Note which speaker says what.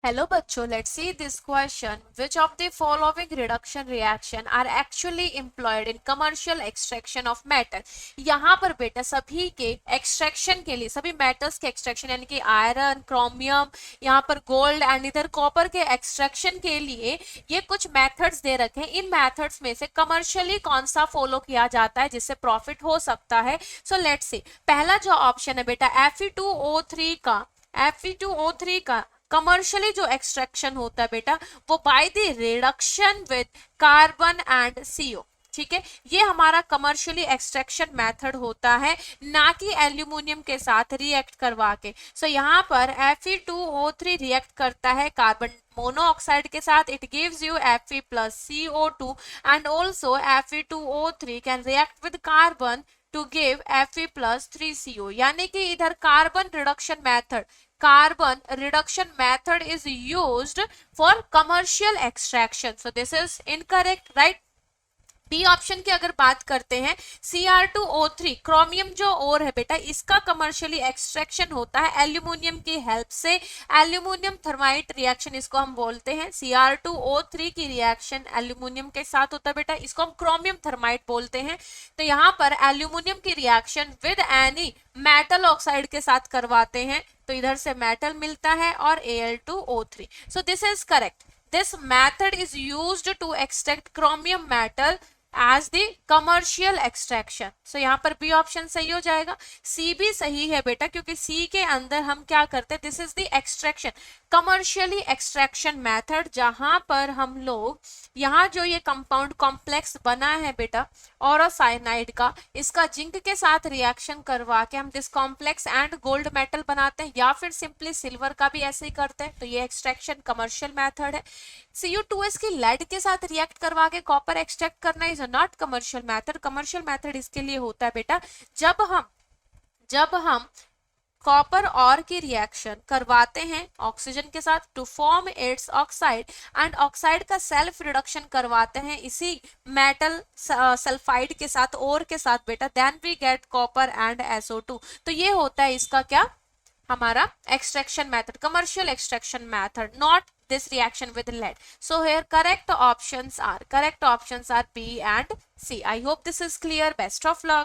Speaker 1: Hello बच्चों, let's see this question. Which of the following reduction reaction are actually employed in commercial extraction of metal. यहाँ पर बेटा सभी के extraction के लिए, सभी मेटल्स के एक्सट्रैक्शन यानी कि आयरन, क्रोमियम, यहाँ पर गोल्ड एंड इधर कॉपर के एक्सट्रैक्शन के लिए ये कुछ मेथड्स दे रखे हैं। इन मेथड्स में से कमर्शियली कौन सा फॉलो किया जाता है जिससे प्रॉफिट हो सकता है। सो लेट्स सी, पहला जो ऑप्शन है बेटा Fe2O3 का, Fe2O3 का कमर्शियली जो एक्सट्रैक्शन होता है बेटा वो by the reduction with carbon and CO. ठीक है, ये हमारा कमर्शियली एक्सट्रैक्शन मेथड होता है, ना कि एल्यूमिनियम के साथ रिएक्ट करवा के। सो यहाँ पर Fe2O3 रिएक्ट करता है कार्बन मोनोऑक्साइड के साथ, it gives you Fe plus CO2 and also Fe2O3 can react with carbon to give Fe plus 3CO, यानी कि इधर carbon reduction method is used for commercial extraction. So this is incorrect, right? B option की अगर बात करते हैं, Cr2O3 chromium जो ओर है बेटा, इसका कमर्शियली एक्सट्रैक्शन होता है एल्यूमिनियम की हेल्प से। एल्यूमिनियम थर्माइट रिएक्शन इसको हम बोलते हैं। Cr2O3 की रिएक्शन एल्यूमिनियम के साथ होता है बेटा, इसको हम क्रोमियम थर्माइट बोलते हैं। तो यहाँ पर एल्यूमिनियम की reaction with any metal oxide के साथ करवाते हैं, तो इधर से मेटल मिलता है और Al2O3। So this is correct. This method is used to extract chromium metal as the commercial extraction. So यहाँ पर बी ऑप्शन सही हो जाएगा। सी भी सही है बेटा, क्योंकि सी के अंदर हम क्या करते हैं, this is the extraction, commercially extraction method, जहां पर हम लोग यहाँ जो ये कंपाउंड कॉम्प्लेक्स बना है बेटा औरोसाइनाइड का, इसका जिंक के साथ रिएक्शन करवा के हम this complex and gold metal बनाते हैं, या फिर सिंपली सिल्वर का भी ऐसे ही करते हैं। तो ये एक्सट्रैक्शन कमर्शियल मेथड है। Cu2s की लेड के साथ रिएक्ट करवा के कॉपर एक्सट्रैक्ट करना is not commercial method. Commercial method इसके लिए होता है बेटा जब हम कॉपर और की रिएक्शन करवाते हैं ऑक्सीजन के साथ to form its oxide, and oxide का सेल्फ रिडक्शन करवाते हैं इसी मेटल सल्फाइड के साथ, ओर के साथ बेटा, then we get copper and SO2। तो ये होता है इसका क्या, हमारा extraction method, commercial extraction method, not this reaction with lead. So here correct options are B and C. I hope this is clear. Best of luck.